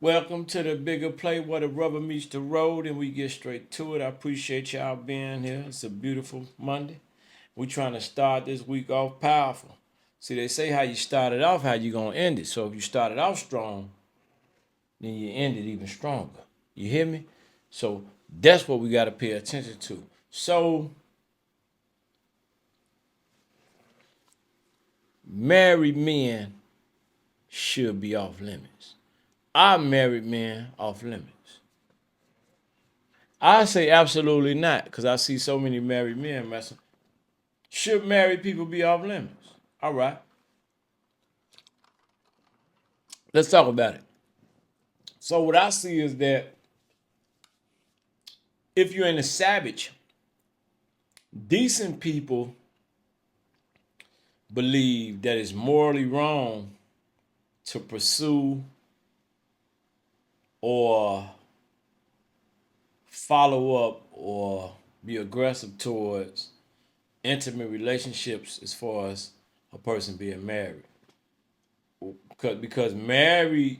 Welcome to the bigger play where the rubber meets the road and we get straight to it. I appreciate y'all being here. It's a beautiful Monday. We're trying to start this week off powerful. See, they say how you started off, how you gonna end it. So if you started off strong, then you end it even stronger. You hear me? So that's what we gotta pay attention to. So married men should be off limits. Are married men off limits? I say absolutely not, because I see so many married men messing. Should married people be off limits? All right, let's talk about it. So what I see is that if you're in a savage, decent people believe that it's morally wrong to pursue or follow up or be aggressive towards intimate relationships as far as a person being married. Because married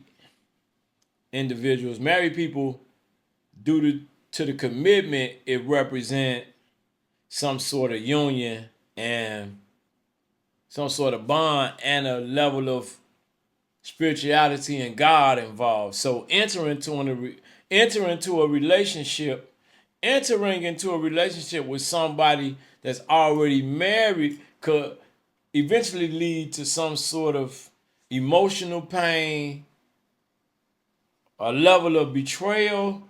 individuals, married people, due to the commitment, it represents some sort of union and some sort of bond and a level of spirituality and God involved. So entering into a relationship with somebody that's already married could eventually lead to some sort of emotional pain, a level of betrayal,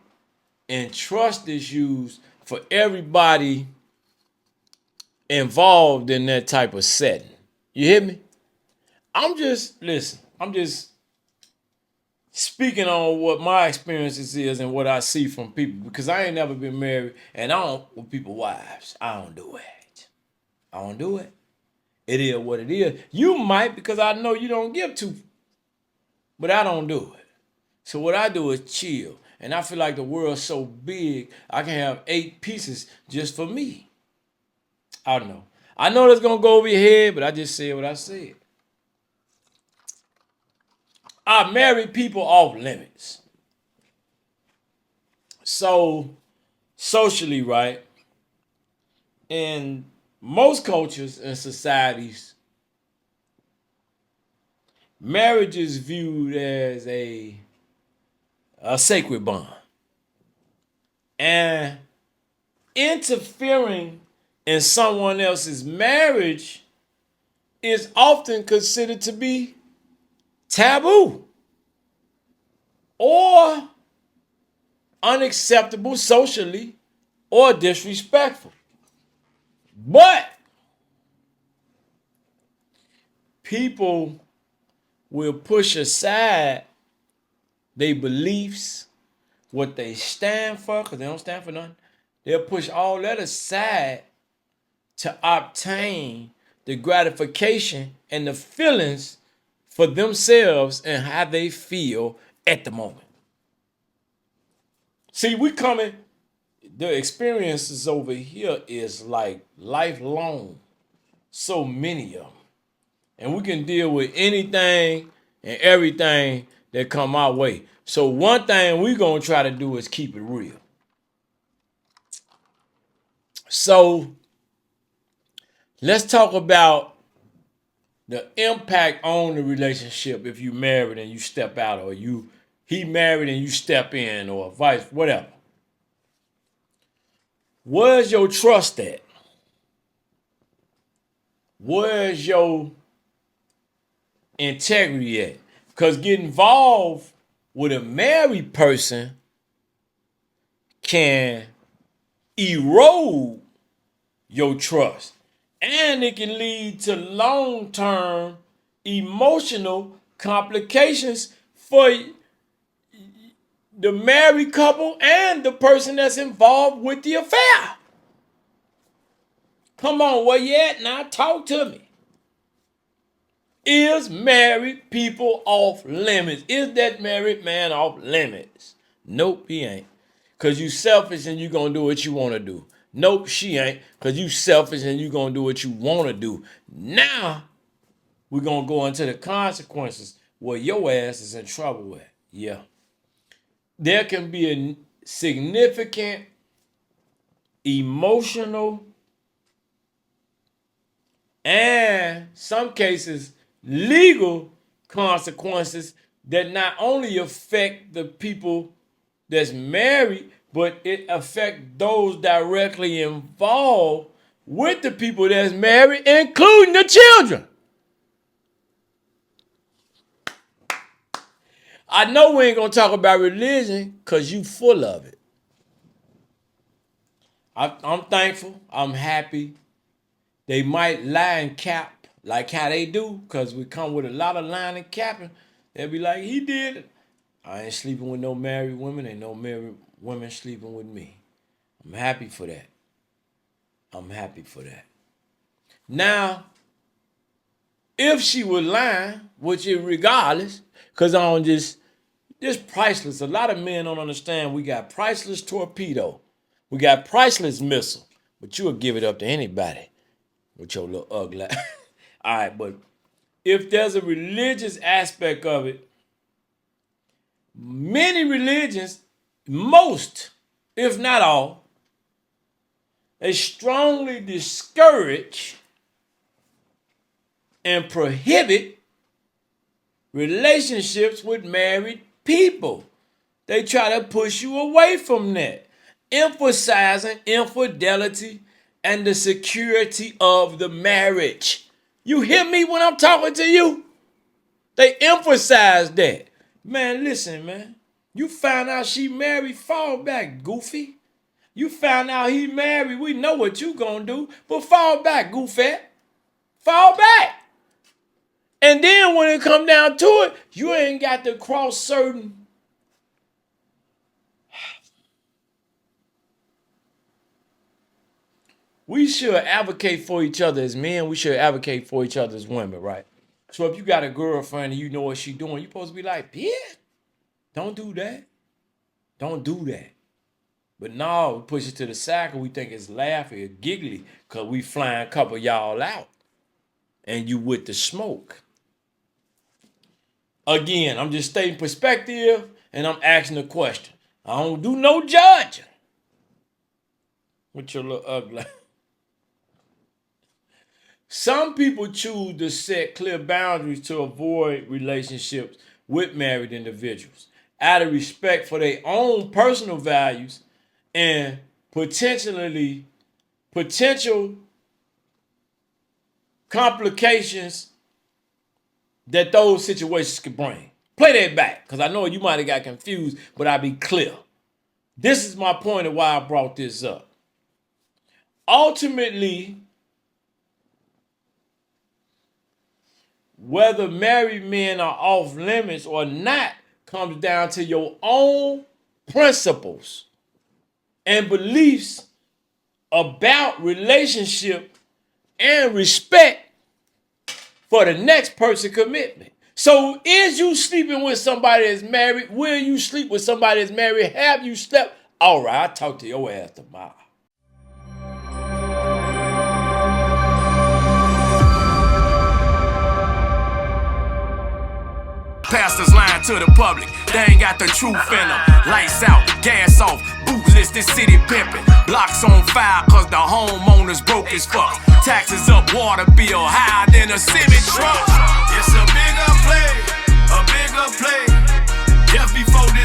and trust issues for everybody involved in that type of setting. You hear me? I'm just speaking on what my experiences is and what I see from people because I ain't never been married and I don't with people wives. I don't do it. I don't do it. It is what it is. You might because I know you don't give to, but I don't do it. So what I do is chill. And I feel like the world's so big, I can have 8 pieces just for me. I don't know. I know that's gonna go over your head, but I just said what I said. I marry people off limits. So socially, right? In most cultures and societies, marriage is viewed as a sacred bond. And interfering in someone else's marriage is often considered to be taboo or unacceptable socially or disrespectful. But people will push aside their beliefs, what they stand for, because they don't stand for nothing. They'll push all that aside to obtain the gratification and the feelings for themselves and how they feel at the moment. See, we coming, the experiences over here is like lifelong. So many of them. And we can deal with anything and everything that come our way. So one thing we gonna try to do is keep it real. So let's talk about the impact on the relationship if you married and you step out, or he married and you step in, or vice whatever. Where's your trust at? Where's your integrity at? Because getting involved with a married person can erode your trust. And it can lead to long-term emotional complications for the married couple and the person that's involved with the affair. Come on, where you at now? Talk to me. Is married people off limits? Is that married man off limits? Nope, he ain't. Because you selfish and you going to do what you want to do. Nope, she ain't. Because you selfish and you going to do what you want to do. Now, we're going to go into the consequences where your ass is in trouble with. Yeah. there can be a significant emotional and some cases legal consequences that not only affect the people that's married, but it affects those directly involved with the people that's married, including the children. I know we ain't gonna talk about religion because you full of it. I'm thankful. I'm happy. They might lie and cap like how they do because we come with a lot of lying and capping. They'll be like, he did it. I ain't sleeping with no married women. Ain't no married women sleeping with me. I'm happy for that. I'm happy for that. Now, if she was lying, which is regardless, because I don't just priceless. A lot of men don't understand we got priceless torpedo. We got priceless missile. But you'll give it up to anybody with your little ugly. All right, but if there's a religious aspect of it, many religions, most, if not all, they strongly discourage and prohibit relationships with married people. They try to push you away from that, emphasizing infidelity and the security of the marriage. You hear me when I'm talking to you? They emphasize that. Man, listen, man. You found out she married, fall back, goofy. You found out he married, we know what you gonna do, but fall back, goofy. Fall back. And then when it come down to it, you ain't got to cross certain we should advocate for each other as men. We should advocate for each other as women, right? So if you got a girlfriend and you know what she doing, you supposed to be like, bitch, don't do that. Don't do that. But no, we push it to the side because we think it's laughing, it's giggly, because we flying a couple of y'all out. And you with the smoke. Again, I'm just stating perspective and I'm asking a question. I don't do no judging. With your little ugly. Some people choose to set clear boundaries to avoid relationships with married individuals out of respect for their own personal values and potential complications that those situations could bring. Play that back, because I know you might have got confused, but I'll be clear. This is my point of why I brought this up. Ultimately, whether married men are off limits or not comes down to your own principles and beliefs about relationship and respect for the next person's commitment. So is you sleeping with somebody that's married? Will you sleep with somebody that's married? Have you slept? All right, I'll talk to your ass tomorrow. Pastors lying to the public, they ain't got the truth in them. Lights out, gas off, bootless, this city pimping. Blocks on fire cause the homeowners broke as fuck. Taxes up, water bill higher than a Civic truck. It's a bigger play, a bigger play. Just before this